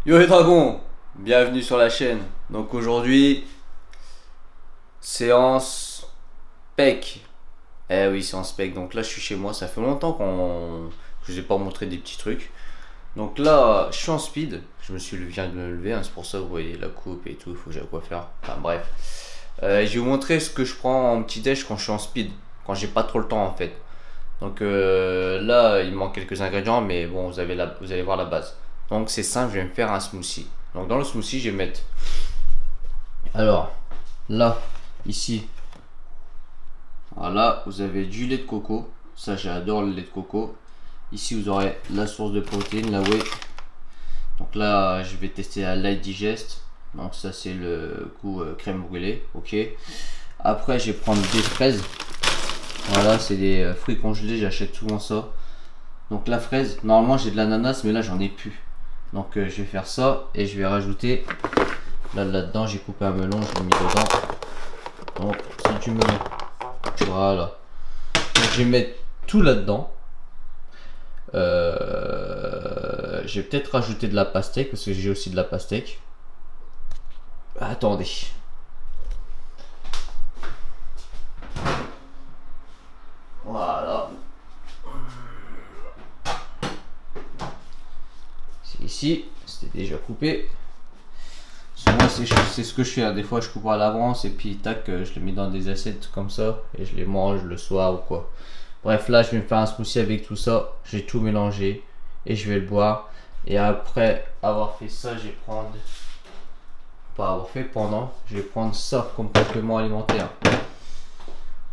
Yo les dragons, bienvenue sur la chaîne. Donc aujourd'hui, séance PEC. Eh oui, séance PEC. Donc là, je suis chez moi. Ça fait longtemps que je vous ai pas montré des petits trucs. Donc là, je suis en speed. Viens de me lever, hein, c'est pour ça que vous voyez la coupe et tout. Il faut que j'aille quoi faire. Enfin bref. Je vais vous montrer ce que je prends en petit déj quand je suis en speed. Quand j'ai pas trop le temps en fait. Donc là, il me manque quelques ingrédients, mais bon, vous allez voir la base. Donc c'est simple, je vais me faire un smoothie. Donc dans le smoothie, je vais mettre. Alors là, ici, voilà, vous avez du lait de coco. Ça, j'adore le lait de coco. Ici, vous aurez la source de protéines, la whey. Donc là, je vais tester la Light Digest. Donc ça, c'est le goût crème brûlée. Ok. Après, je vais prendre des fraises. Voilà, c'est des fruits congelés, j'achète souvent ça. Donc la fraise, normalement j'ai de l'ananas, mais là j'en ai plus. Donc je vais faire ça et je vais rajouter là-dedans, j'ai coupé un melon, je l'ai mis dedans. Donc c'est du melon. Voilà. Donc je vais mettre tout là-dedans. Je vais peut-être rajouter de la pastèque parce que j'ai aussi de la pastèque. Attendez. Voilà. C'est ici, c'était déjà coupé. Souvent c'est ce que je fais, hein. Des fois je coupe à l'avance et puis tac, je le mets dans des assiettes comme ça et je les mange le soir ou quoi. Bref, là je vais me faire un smoothie avec tout ça. J'ai tout mélangé et je vais le boire. Et après avoir fait ça, je vais prendre, pas avoir fait pendant, je vais prendre ça comme complément alimentaire.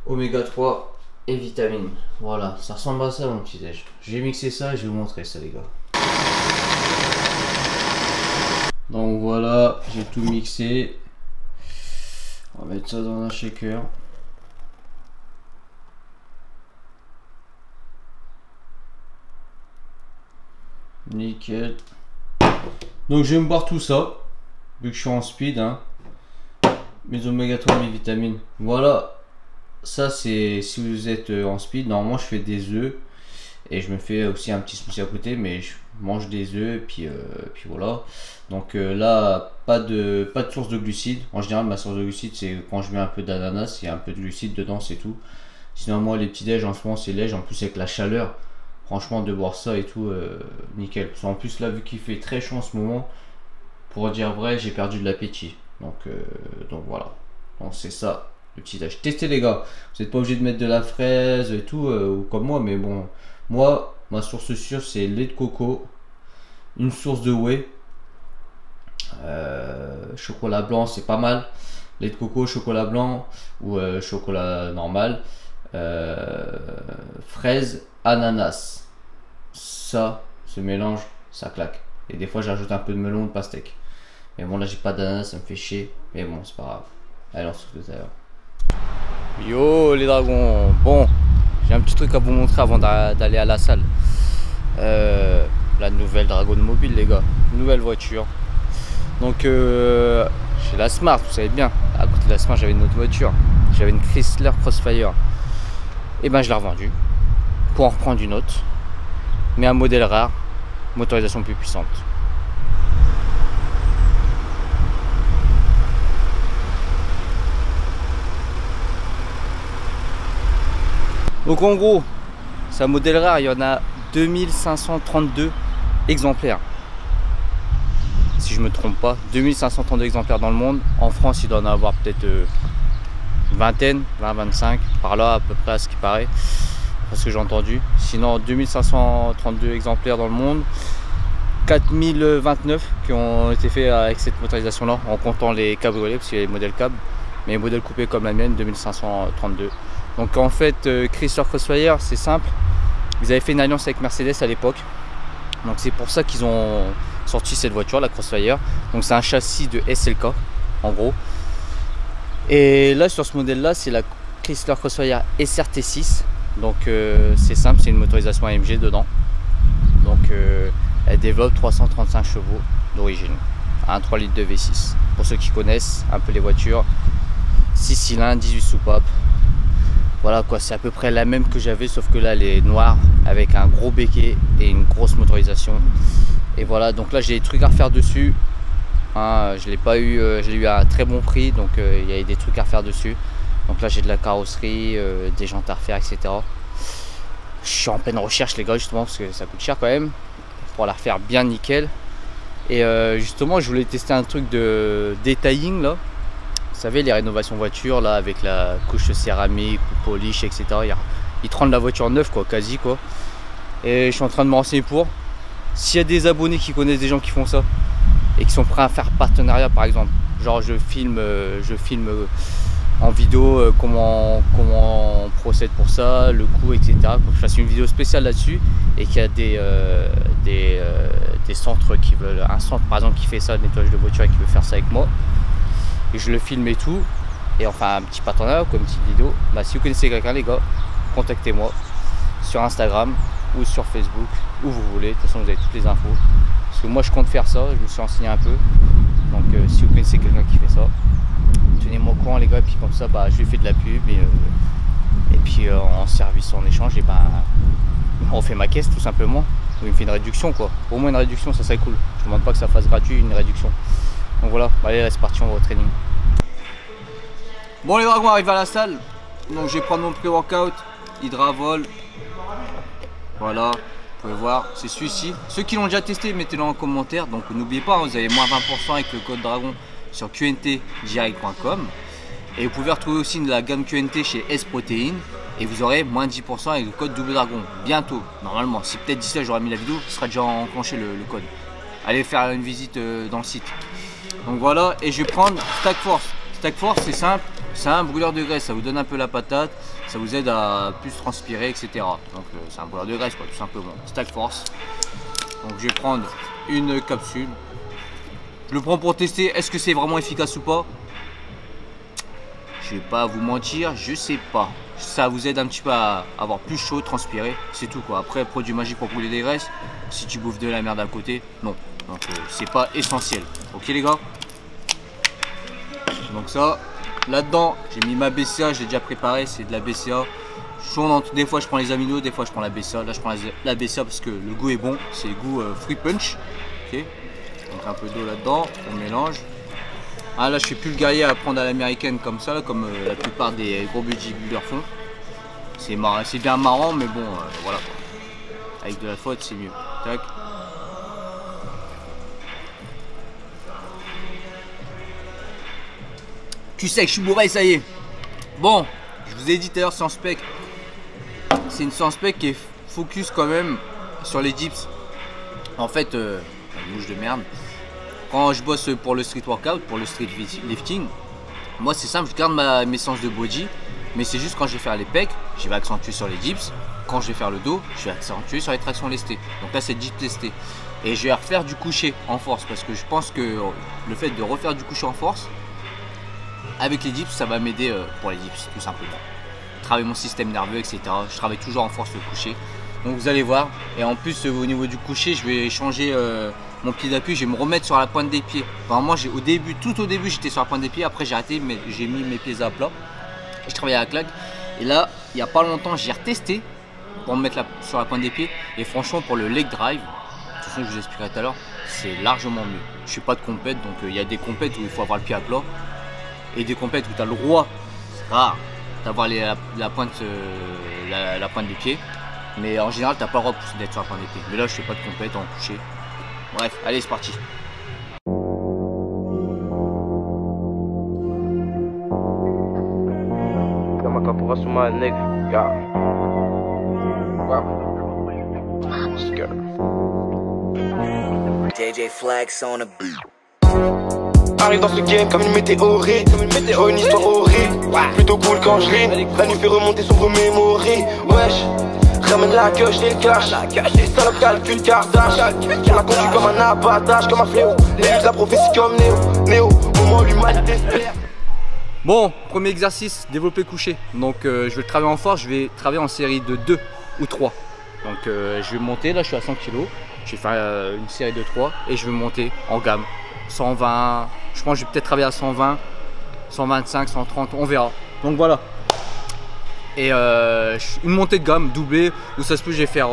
Oméga 3 et vitamines. Voilà, ça ressemble à ça mon petit déj. Je vais mixer ça et je vais vous montrer ça les gars. Donc voilà, j'ai tout mixé. On va mettre ça dans un shaker. Nickel. Donc je vais me boire tout ça, vu que je suis en speed, hein. Mes oméga 3, mes vitamines. Voilà. Ça c'est si vous êtes en speed. Normalement je fais des œufs. Et je me fais aussi un petit smoothie à côté, mais je mange des œufs, puis voilà. Donc là, pas de source de glucides. En général, ma source de glucides, c'est quand je mets un peu d'ananas, il y a un peu de glucides dedans, c'est tout. Sinon, moi, les petits déj en ce moment, c'est léger. En plus, avec la chaleur, franchement, de boire ça et tout, nickel. Parce qu'en plus, là, vu qu'il fait très chaud en ce moment, pour dire vrai, j'ai perdu de l'appétit. Donc voilà. Donc c'est ça, le petit déj. Testez les gars. Vous n'êtes pas obligé de mettre de la fraise et tout, ou comme moi, mais bon. Moi, ma source sûre, c'est lait de coco, une source de whey, chocolat blanc, c'est pas mal. Lait de coco, chocolat blanc ou chocolat normal, fraise, ananas. Ça, ce mélange, ça claque. Et des fois, j'ajoute un peu de melon ou de pastèque. Mais bon, là, j'ai pas d'ananas, ça me fait chier. Mais bon, c'est pas grave. Allez, on se retrouve tout à l'heure. Yo les dragons, bon. J'ai un petit truc à vous montrer avant d'aller à la salle. La nouvelle Dragon Mobile les gars. Nouvelle voiture. Donc j'ai la Smart, vous savez bien. À côté de la Smart j'avais une autre voiture. J'avais une Chrysler Crossfire. Et ben je l'ai revendue. Pour en reprendre une autre. Mais un modèle rare. Motorisation plus puissante. Donc en gros, c'est un modèle rare, il y en a 2532 exemplaires. Si je me trompe pas, 2532 exemplaires dans le monde. En France, il doit en avoir peut-être une vingtaine, 20-25, par là à peu près à ce qui paraît, parce que j'ai entendu. Sinon, 2532 exemplaires dans le monde, 4029 qui ont été faits avec cette motorisation-là, en comptant les cabriolets, parce qu'il y a les modèles cab, mais les modèles coupés comme la mienne, 2532. Donc en fait, Chrysler Crossfire, c'est simple. Ils avaient fait une alliance avec Mercedes à l'époque. Donc c'est pour ça qu'ils ont sorti cette voiture, la Crossfire. Donc c'est un châssis de SLK, en gros. Et là, sur ce modèle-là, c'est la Chrysler Crossfire SRT6. Donc c'est simple, c'est une motorisation AMG dedans. Donc elle développe 335 chevaux d'origine. Un 3 litres de V6. Pour ceux qui connaissent un peu les voitures, 6 cylindres, 18 soupapes. Voilà quoi, c'est à peu près la même que j'avais, sauf que là elle est noire avec un gros béquet et une grosse motorisation. Et voilà, donc là j'ai des trucs à refaire dessus. Hein, je l'ai pas eu, je l'ai eu à un très bon prix, donc il y a des trucs à refaire dessus. Donc là j'ai de la carrosserie, des jantes à refaire, etc. Je suis en pleine recherche les gars, justement parce que ça coûte cher quand même pour la refaire bien nickel. Et justement je voulais tester un truc de detailing là. Vous savez, les rénovations voitures là, avec la couche céramique ou polish, etc. Ils te rendent la voiture neuve quoi, quasi quoi. Et je suis en train de me renseigner pour. S'il y a des abonnés qui connaissent des gens qui font ça et qui sont prêts à faire partenariat par exemple, genre je filme en vidéo comment on procède pour ça, le coût, etc. Pour que je fasse une vidéo spéciale là-dessus et qu'il y a des centres qui veulent, un centre par exemple qui fait ça, le nettoyage de voiture et qui veut faire ça avec moi. Et je le filme et tout, et enfin un petit partenariat comme une petite vidéo. Bah, si vous connaissez quelqu'un les gars, contactez-moi sur Instagram ou sur Facebook, où vous voulez, de toute façon vous avez toutes les infos. Parce que moi je compte faire ça, je me suis renseigné un peu. Donc si vous connaissez quelqu'un qui fait ça, tenez-moi au courant les gars, et puis comme ça bah, je lui fais de la pub et puis en service, en échange, et bah, on fait ma caisse tout simplement. Ou il me fait une réduction quoi, au moins une réduction, ça serait cool. Je ne demande pas que ça fasse gratuit, une réduction. Donc voilà, allez là c'est parti, on va au training. Bon les dragons, arrivent à la salle. Donc je vais prendre mon pré-workout, Hydravol. Voilà, vous pouvez voir, c'est celui-ci. Ceux qui l'ont déjà testé, mettez-le en commentaire. Donc n'oubliez pas, vous avez moins 20% avec le code dragon sur qntdirect.com. Et vous pouvez retrouver aussi de la gamme QNT chez S-Protein. Et vous aurez moins 10% avec le code double dragon. Bientôt, normalement. Si peut-être d'ici là j'aurai mis la vidéo, ce sera déjà enclenché le code. Allez faire une visite dans le site. Donc voilà, et je vais prendre Stack Force. Stack Force c'est simple, c'est un brûleur de graisse, ça vous donne un peu la patate, ça vous aide à plus transpirer, etc. Donc c'est un brûleur de graisse quoi, tout simplement. Stack Force. Donc je vais prendre une capsule. Je le prends pour tester, est-ce que c'est vraiment efficace ou pas? Je vais pas vous mentir, je sais pas. Ça vous aide un petit peu à avoir plus chaud, transpirer, c'est tout quoi. Après, produit magique pour brûler des graisses, si tu bouffes de la merde à côté, non. Donc c'est pas essentiel. Ok les gars? Donc ça, là-dedans, j'ai mis ma BCA, je l'ai déjà préparé, c'est de la BCA. Des fois je prends les aminos, des fois je prends la BCA. Là je prends la BCA parce que le goût est bon, c'est le goût fruit punch. Ok. Donc un peu d'eau là-dedans, on mélange. Ah là je suis plus le guerrier à prendre à l'américaine comme ça, là, comme la plupart des gros bodybuilders font. C'est bien marrant mais bon voilà quoi. Avec de la faute c'est mieux. Tac. Tu sais que je suis bourré, ça y est. Bon, je vous ai dit tout à l'heure sans spec. C'est une sans spec qui est focus quand même sur les dips. En fait, mouche de merde. Quand je bosse pour le street workout, pour le street lifting, moi c'est simple, je garde mes séances de body. Mais c'est juste quand je vais faire les pecs, je vais accentuer sur les dips. Quand je vais faire le dos, je vais accentuer sur les tractions lestées. Donc là c'est dip lesté. Et je vais refaire du coucher en force parce que je pense que le fait de refaire du coucher en force, avec les dips, ça va m'aider pour les dips, tout simplement. Travailler mon système nerveux, etc. Je travaille toujours en force le coucher. Donc vous allez voir. Et en plus, au niveau du coucher, je vais changer mon pied d'appui. Je vais me remettre sur la pointe des pieds. Enfin, moi, tout au début, j'étais sur la pointe des pieds. Après, j'ai arrêté, mais j'ai mis mes pieds à plat. Et je travaillais à la claque. Et là, il n'y a pas longtemps, j'ai retesté pour me mettre sur la pointe des pieds. Et franchement, pour le leg drive, de toute façon, je vous expliquerai tout à l'heure, c'est largement mieux. Je ne suis pas de compète, donc il y a des compètes où il faut avoir le pied à plat. Et des compètes où tu as le droit, c'est rare, d'avoir la pointe des pieds. Mais en général, tu n'as pas le droit d'être sur la pointe des pieds. Mais là, je fais pas de compète en coucher. Bref, allez, c'est parti. JJ Flex on a beat. Arrive dans ce game comme une météorite, une histoire horrible, plutôt cool quand je ris. La nuit fait remonter sombre mémorie. Wesh, ramène la queue, j'ai le cash. Salope calcul Kardashian. On l'a conduit comme un abattage, comme un fléau. Les luttes de la prophétie comme Néo, moment l'humanité se perd. Bon, premier exercice, développer couché. Donc je vais le travailler en force, je vais travailler en série de 2 ou 3. Donc je vais monter, là je suis à 100 kg. Je vais faire une série de 3 et je vais monter en gamme. 120, je pense que je vais peut-être travailler à 120, 125, 130, on verra. Donc voilà. Et une montée de gamme doublée, où ça se peut je vais faire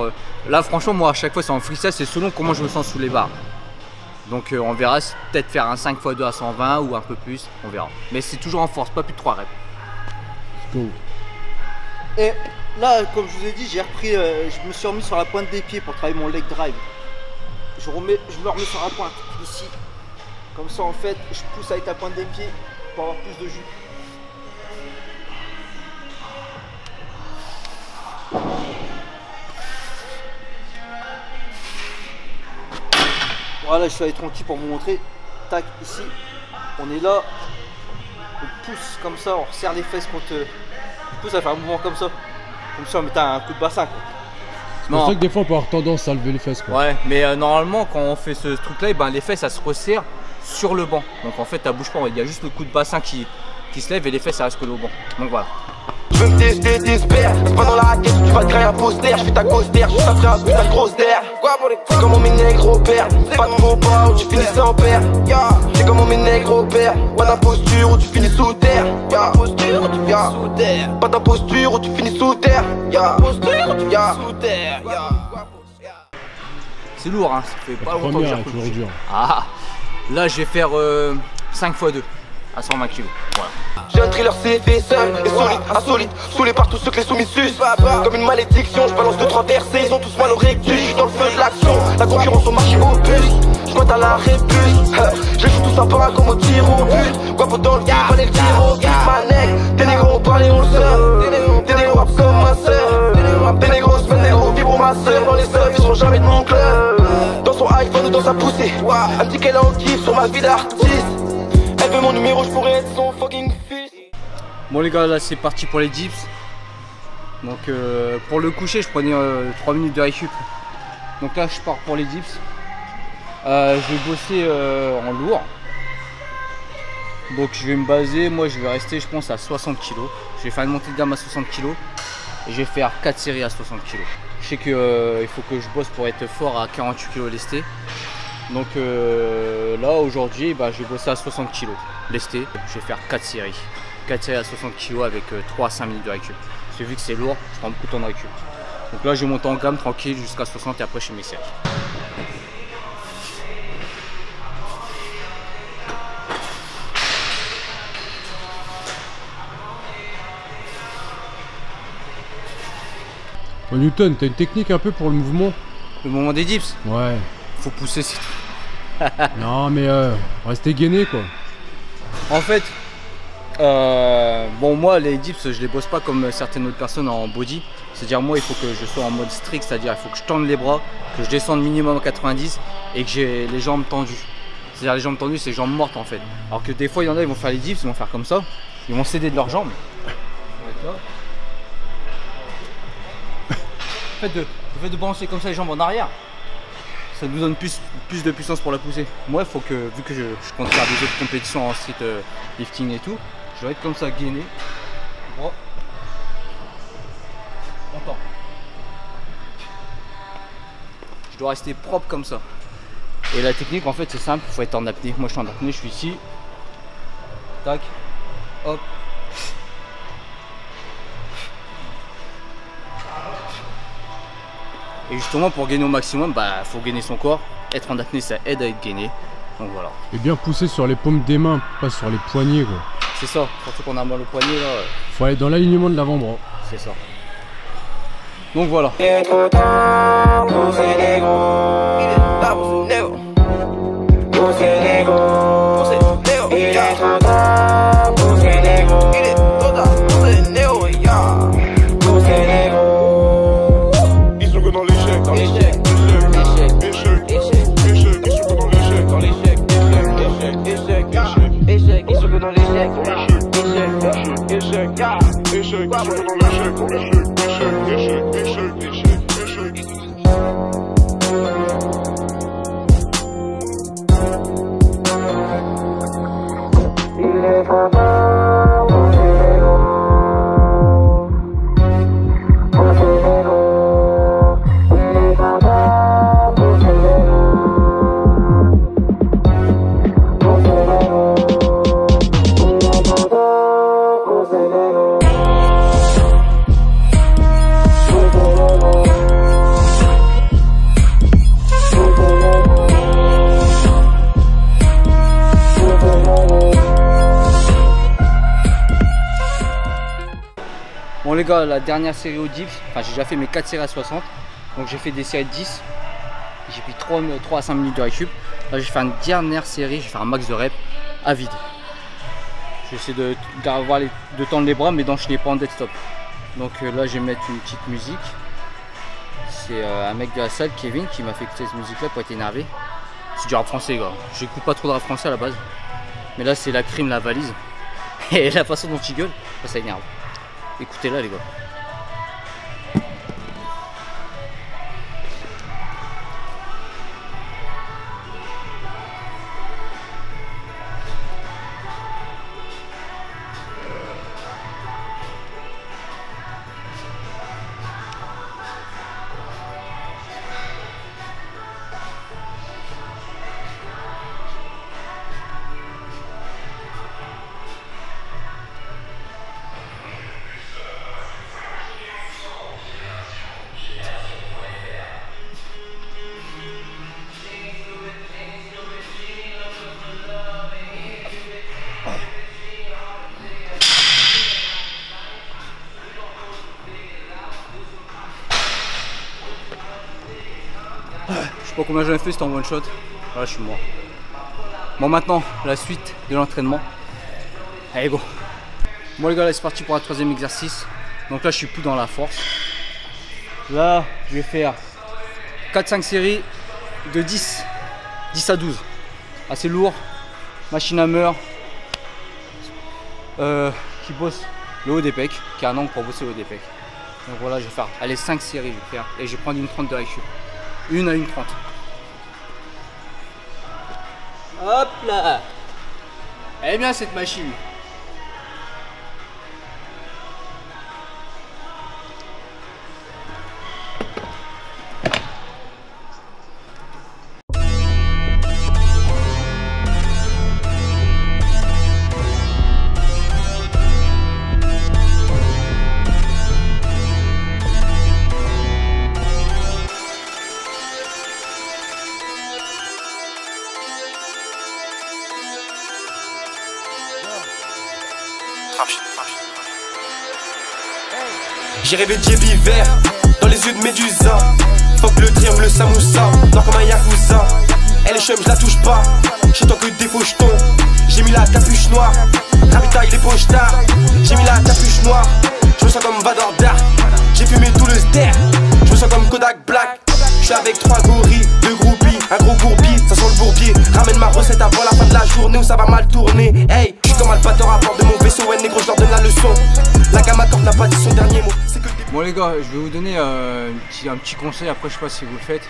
Là franchement moi à chaque fois c'est en freestyle, c'est selon comment je me sens sous les barres. Donc on verra, peut-être faire un 5x2 à 120 ou un peu plus, on verra. Mais c'est toujours en force, pas plus de 3 reps. Go. Et là, comme je vous ai dit, j'ai repris, je me suis remis sur la pointe des pieds pour travailler mon leg drive. Je me remets sur la pointe, ici. Comme ça en fait, je pousse avec la pointe des pieds pour avoir plus de jus. Voilà, je suis allé tranquille pour vous montrer. Tac, ici, on est là. On pousse comme ça, on resserre les fesses contre. Du coup, ça fait un mouvement comme ça. Comme ça, on met un coup de bassin. C'est pour ça que des fois on peut avoir tendance à lever les fesses quoi. Ouais, mais normalement quand on fait ce truc là, ben, les fesses ça se resserre sur le banc. Donc en fait, ça bouge pas, il y a juste le coup de bassin qui se lève et les fesses ça reste que au banc. Donc voilà. Je veux me tester, t'espères. C'est pas dans la raquette, tu vas te créer un poster. Je fais ta grosse d'air, je ça ferait un putain de grosse d'air. C'est comment mes nègres opèrent. Pas de faux pas où tu finis sans père. C'est comment mes nègres opèrent. Pas d'imposture où tu finis sous terre. Pas d'imposture où tu finis sous terre. C'est lourd, hein, ça fait pas longtemps que j'ai repris le dur. Ah, là je vais faire 5x2 à 120 kg. Voilà. J'ai un thriller CF seul et solide, insolite, saoulé par tous ceux que les soumis sucent. Comme une malédiction, je balance 2-3 versets, ils ont tous mal au rectus. Je suis dans le feu de l'action, la concurrence au marché opus. Je pointe à la répulse, je joue tout ça par un comme au tir au but. Guapo dans le game, fallait le tir au but. Ma nègre, tes négros on parle et on le sort. Tes négros rap comme ma sœur. Tes négros se mettent négros vibrent ma sœur. Dans les seuls, ils seront jamais de mon club. Dans son iPhone ou dans sa poussée, un petit qu'elle en kiffe sur ma vie d'artiste. Elle veut mon numéro, je pourrais être son fucking fils. Bon les gars, là c'est parti pour les dips. Donc pour le coucher je prenais 3 minutes de récup. Donc là je pars pour les dips. Je vais bosser en lourd. Donc je vais me baser, moi je vais rester je pense à 60 kg. Je vais faire une montée de gamme à 60 kg. Et je vais faire 4 séries à 60 kg. Je sais qu'il faut que je bosse pour être fort à 48 kg lesté. Donc là aujourd'hui bah, je vais bosser à 60 kg lesté. Je vais faire 4 séries. 4 séries à 60 kg avec 3 à 5 minutes de récup. Parce que vu que c'est lourd, je prends beaucoup de temps de récup. Donc là je vais monter en gamme tranquille jusqu'à 60 et après je fais mes séries. Oh, Newton, t'as une technique un peu pour le mouvement? Le moment des dips, Ouais. faut pousser, c'est tout. Non mais restez gainé quoi. En fait, bon moi les dips je les bosse pas comme certaines autres personnes en body. C'est-à-dire moi il faut que je sois en mode strict, c'est-à-dire il faut que je tende les bras, que je descende minimum à 90 et que j'ai les jambes tendues. C'est-à-dire les jambes tendues c'est jambes mortes en fait. Alors que des fois il y en a ils vont faire les dips, ils vont faire comme ça, ils vont céder de leurs jambes. Le fait de balancer comme ça les jambes en arrière, ça nous donne plus de puissance pour la pousser. Moi, il faut que, vu que je compte faire des autres compétitions en street lifting et tout, je vais être comme ça, gainé, droit, longtemps. Je dois rester propre comme ça. Et la technique, en fait, c'est simple, il faut être en apnée. Moi, je suis en apnée, je suis ici, tac, hop. Et justement pour gainer au maximum, bah faut gainer son corps. Être en apnée ça aide à être gainé. Donc voilà. Et bien pousser sur les paumes des mains, pas sur les poignets quoi. C'est ça, surtout qu'on a mal au poignet là. Faut aller dans l'alignement de l'avant-bras. C'est ça. Donc voilà. les gars, la dernière série au dips, enfin j'ai déjà fait mes 4 séries à 60. Donc j'ai fait des séries de 10. J'ai pris 3 à 5 minutes de récup. Là je vais faire une dernière série, je vais faire un max de reps à vide. Je vais essayer de tendre les bras mais d'enchaîner pas en dead stop. Donc là je vais mettre une petite musique. C'est un mec de la salle, Kevin, qui m'a fait écouter cette musique là pour être énervé. C'est du rap français, gars. J'écoute pas trop de rap français à la base. Mais là c'est la crime, la valise. Et la façon dont il gueule, ça énerve. Écoutez-la les gars. Je sais pas combien j'en ai fait, c'était en one shot. Voilà, je suis mort. Bon, maintenant, la suite de l'entraînement. Allez, go. Bon, les gars, là, c'est parti pour un 3e exercice. Donc là, je suis plus dans la force. Là, je vais faire 4-5 séries de 10 à 12. Assez lourd. Machine hammer. Qui bosse le haut des pecs. Qui a un angle pour bosser le haut des pecs. Donc voilà, je vais faire, allez, 5 séries, je vais faire. Et je vais prendre une 30 de récup. Une à une 30. Hop là. Elle est bien cette machine. J'ai rêvé de J.B. vert dans les yeux de Médusa. Fuck le triangle Samoussa, noir comme un Yakuza. Elle est chum, je la touche pas. Chez toi que des fauchetons. J'ai mis la capuche noire. Rabitaille les pochetard. J'ai mis la capuche noire. Je me sens comme Vador Dark. J'ai fumé tout le ster. Je me sens comme Kodak Black. Je suis avec 3 gorilles, 2 groupies, un gros bourbier, ça sent le bourbier. Ramène ma recette avant la fin de la journée où ça va mal tourner. Hey, je suis comme Albator à bord de mon vaisseau. Ouais, négro, je leur donne la leçon. La gamme à n'a pas dit son dernier mot. C'est que bon les gars, je vais vous donner un petit conseil, après je sais pas si vous le faites.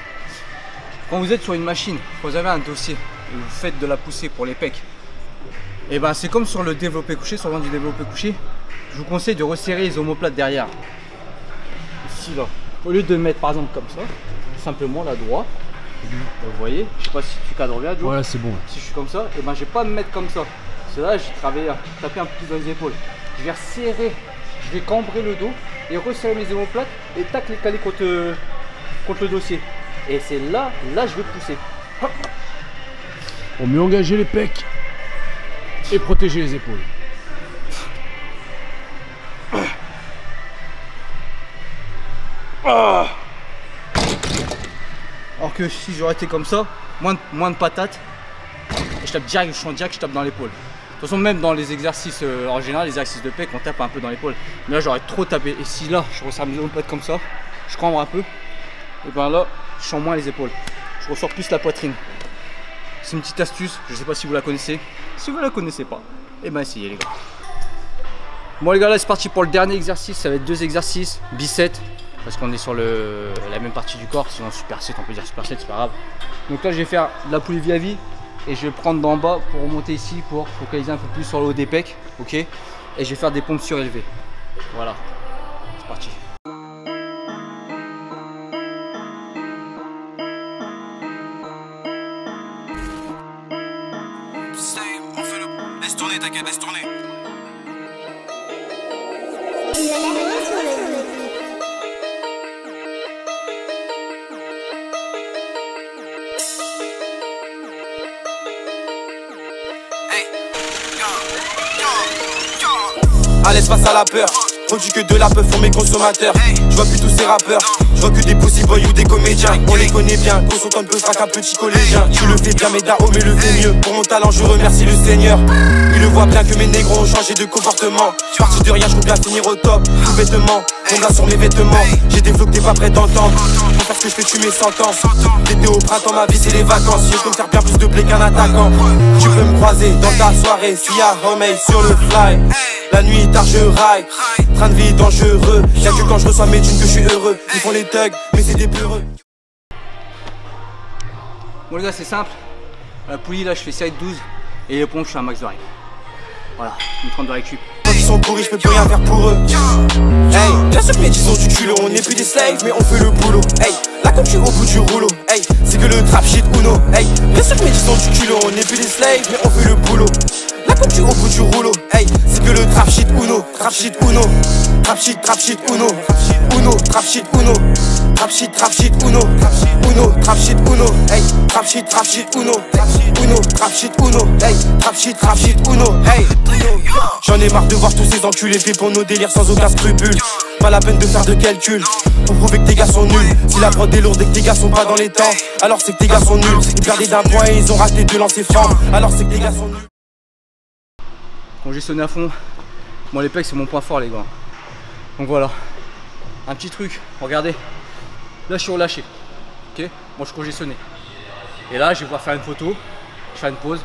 Quand vous êtes sur une machine, quand vous avez un dossier et vous faites de la poussée pour les pecs, et ben c'est comme sur le développé couché, sur le du développé couché, je vous conseille de resserrer les omoplates derrière. Ici là, au lieu de mettre par exemple comme ça, simplement là droit, vous voyez, je sais pas si tu cadres bien Joe. Voilà, c'est bon. Si je suis comme ça, et ben je vais pas me mettre comme ça. C'est là j'ai tapé un peu plus dans les épaules. Je vais resserrer. Je vais cambrer le dos et resserrer mes omoplates et tac les caler contre le dossier. Et c'est là je vais pousser. Hop. Pour mieux engager les pecs et protéger les épaules. Alors que si j'aurais été comme ça, moins de patates, et je tape direct, je tape dans l'épaule. De toute façon, même dans les exercices en général, les exercices de pec, on tape un peu dans l'épaule. Mais là, j'aurais trop tapé. Et si là, je resserre mes omoplates comme ça, je cambre un peu, et ben là, je sens moins les épaules. Je ressors plus la poitrine. C'est une petite astuce, je sais pas si vous la connaissez. Si vous la connaissez pas, et ben essayez les gars. Bon les gars, là c'est parti pour le dernier exercice. Ça va être 2 exercices, biceps, parce qu'on est sur la même partie du corps. Sinon superset, on peut dire superset, c'est pas grave. Donc là, je vais faire de la poulie vis-à-vis. Et je vais prendre d'en bas pour remonter ici pour focaliser un peu plus sur le haut des pecs, ok. Et je vais faire des pompes surélevées. Voilà, c'est parti. on fait le... Laisse tourner, t'inquiète, laisse tourner. À l'aise face à la peur, Produit que de la peur pour mes consommateurs. Je vois plus tous ces rappeurs, je vois que des pussy boys ou des comédiens. On les connaît bien, qu'on s'entend peu frac un petit collégien. Tu le fais bien mais Dao mais le fais mieux. Pour mon talent je remercie le Seigneur. Il le voit bien que mes négros ont changé de comportement. Je parti de rien, je compte bien finir au top. Tout vêtement, mon gars sur mes vêtements. J'ai des flots que t'es pas prêt d'entendre. Pour faire ce que je fais tu mets sentences. L'été au printemps ma vie c'est les vacances. Je peux me faire bien plus de blé qu'un attaquant. Tu peux me croiser dans ta soirée s'il y a homemade sur le fly. La nuit tard je raille, train de vie dangereux. Y'a que quand je reçois mes thunes que je suis heureux. Ils font les thugs mais c'est des peureux. Bon les gars c'est simple. À la poulie là je fais série de 12 et les pompes je fais un max de règles. Voilà, une 30 de récup. Quand ils sont pourris je peux plus rien faire pour eux. Hey, bien sûr que mes disons du culot. On n'est plus des slaves mais on fait le boulot. Hey, là comme tu es au bout du rouleau. Hey, c'est que le trap shit Uno. Hey, bien sûr que mes disons du culot. On n'est plus des slaves mais on fait le boulot. Là comme tu es au bout du rouleau. Hey, c'est que le trap shit Uno. Trap shit Uno. Trap shit Uno. Uno, trap shit Uno. Trap shit Uno. Uno, trap shit Uno. Hey, trap shit Uno. Uno, trap shit Uno. Hey, trap shit Uno. Hey, j'en ai marre de voir tous ces enculés faits pour nos délires sans aucun scrupule. Pas la peine de faire de calcul pour prouver que tes gars sont nuls. Si la prod est lourde et que tes gars sont pas dans les temps, alors c'est que tes gars sont nuls. Ils perdaient d'un point et ils ont raté de lancer franc, alors c'est que tes gars sont nuls. Congestionné à fond. Moi les pecs c'est mon point fort les gars. Donc voilà. Un petit truc, regardez. Là je suis relâché. Ok, moi je suis congestionné. Et là je vais pouvoir faire une photo. Je fais une pause.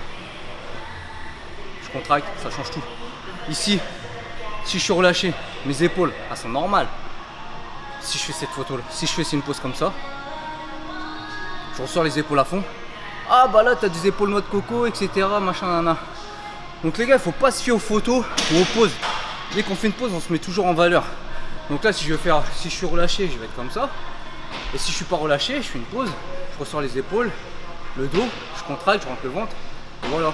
Je contracte, ça change tout. Ici, si je suis relâché, mes épaules, elles sont normales. Si je fais cette photo là, si je fais une pause comme ça, je ressors les épaules à fond. Ah bah là t'as des épaules noix de coco, etc. Machin nana. Donc les gars, il faut pas se fier aux photos ou aux pauses. Dès qu'on fait une pause, on se met toujours en valeur. Donc là, si je suis relâché, je vais être comme ça. Et si je suis pas relâché, je fais une pause, je ressors les épaules, le dos, je contracte, je rentre le ventre. Et voilà.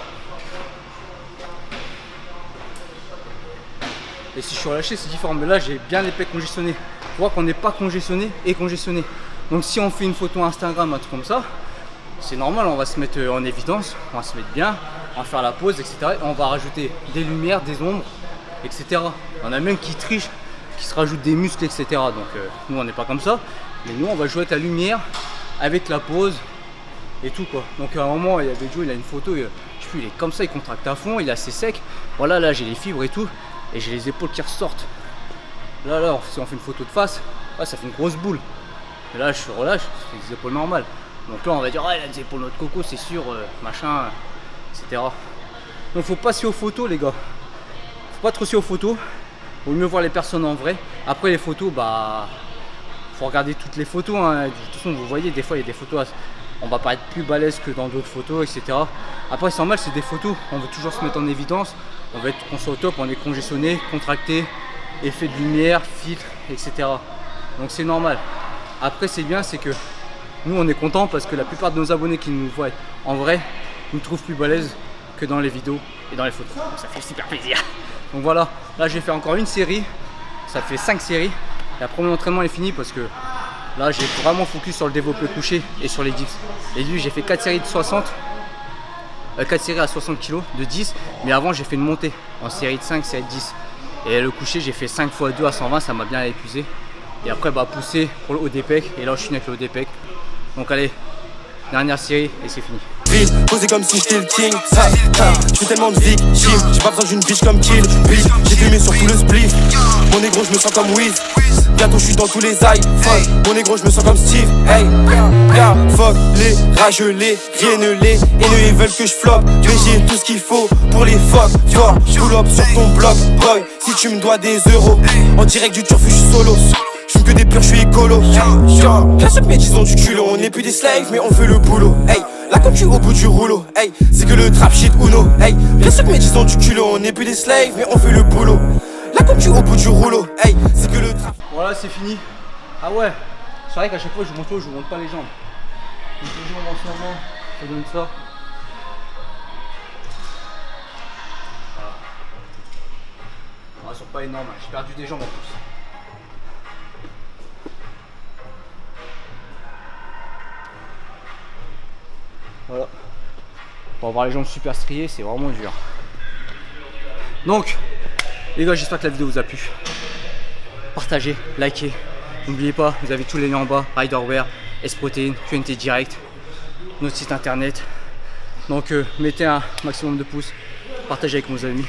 Et si je suis relâché, c'est différent. Mais là, j'ai bien les pecs congestionnés. Faut voir qu'on n'est pas congestionné et congestionné. Donc si on fait une photo Instagram, un truc comme ça, c'est normal, on va se mettre en évidence, on va se mettre bien, on va faire la pause, etc. Et on va rajouter des lumières, des ombres, etc. On a même qui trichent, qui se rajoutent des muscles, etc. Donc nous, on n'est pas comme ça. Mais nous, on va jouer avec la lumière, avec la pause et tout quoi. Donc à un moment, il y avait Joe, il a une photo, je sais plus, il est comme ça, il contracte à fond, il est assez sec. Voilà, là, j'ai les fibres et tout. Et j'ai les épaules qui ressortent. Là, si on fait une photo de face, là, ça fait une grosse boule. Et là, je suis relâche, c'est des épaules normales. Donc là, on va dire, ouais, il a des épaules de coco, c'est sûr, machin, etc. Donc, faut pas se fier aux photos, les gars. Faut pas trop se fier aux photos. Vaut mieux voir les personnes en vrai. Après, les photos, bah, faut regarder toutes les photos. Hein. De toute façon, vous voyez, des fois, il y a des photos, on va pas être plus balèze que dans d'autres photos, etc. Après, c'est normal, c'est des photos. On veut toujours se mettre en évidence. On va être qu'on soit au top, on est congestionné, contracté, effet de lumière, filtre, etc. Donc c'est normal. Après c'est bien, c'est que nous on est content parce que la plupart de nos abonnés qui nous voient en vrai nous trouvent plus balèzes que dans les vidéos et dans les photos. Donc ça fait super plaisir. Donc voilà, là j'ai fait encore une série, ça fait 5 séries. Et après mon entraînement est fini parce que là j'ai vraiment focus sur le développé couché et sur les dips. Et lui j'ai fait 4 séries de 60. 4 séries à 60 kg de 10, mais avant j'ai fait une montée en série de 5, série de 10. Et le coucher j'ai fait 5 x 2 à 120, ça m'a bien épuisé. Et après bah pousser pour le haut des pecs, et là je suis avec le haut des pecs. Donc allez, dernière série et c'est fini. Posé comme si j'étais le king. Je fais tellement de victimes, j'ai pas besoin d'une bitch comme Kill Bill. J'ai fumé sur tout le spliff. Mon négro, je me sens comme Wiz. Bientôt je suis dans tous les iPhones. Mon négro, je me sens comme Steve. Hey, yeah, fuck les rageux, les riennelés. Et eux ils veulent que je flop. Mais j'ai tout ce qu'il faut pour les fuck. Fort, pull up sur ton bloc, boy. Si tu me dois des euros, en direct du turfu, je suis solo. Je fume que des purs, je suis écolo. Bien sûr que mes disons du culot. On n'est plus des slaves, mais on fait le boulot. Hey, là quand tu es au bout du rouleau, hey, c'est que le trap shit Uno. Hey, bien sûr que mes disons du culot. On n'est plus des slaves, mais on fait le boulot. Là comme tu es au bout du rouleau, hey, c'est que le trap. Voilà, c'est fini. Ah ouais, c'est vrai qu'à chaque fois je vous montre, je vous montre pas les jambes. Donc les jambes en ce moment, ça donne ça. Voilà. Elles sont pas énormes, j'ai perdu des jambes en plus. Voilà. Pour avoir les jambes super striées, c'est vraiment dur. Donc, les gars, j'espère que la vidéo vous a plu. partagez, likez. N'oubliez pas, vous avez tous les liens en bas, Riderwear, S-Protein, QNT Direct, notre site internet. Donc mettez un maximum de pouces, partagez avec vos amis.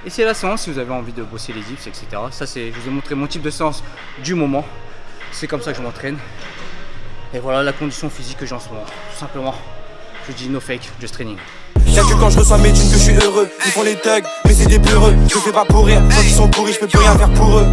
Et c'est la séance si vous avez envie de bosser les dips, etc. Ça c'est, je vous ai montré mon type de séance du moment. C'est comme ça que je m'entraîne. Et voilà la condition physique que j'ai en ce moment. Tout simplement, je dis no fake, just training. Y'a que quand je reçois mes thunes que je suis heureux. Ils font les thugs, mais c'est des peureux. Je fais pas pour rire, quand ils sont pourris, je peux plus rien faire pour eux.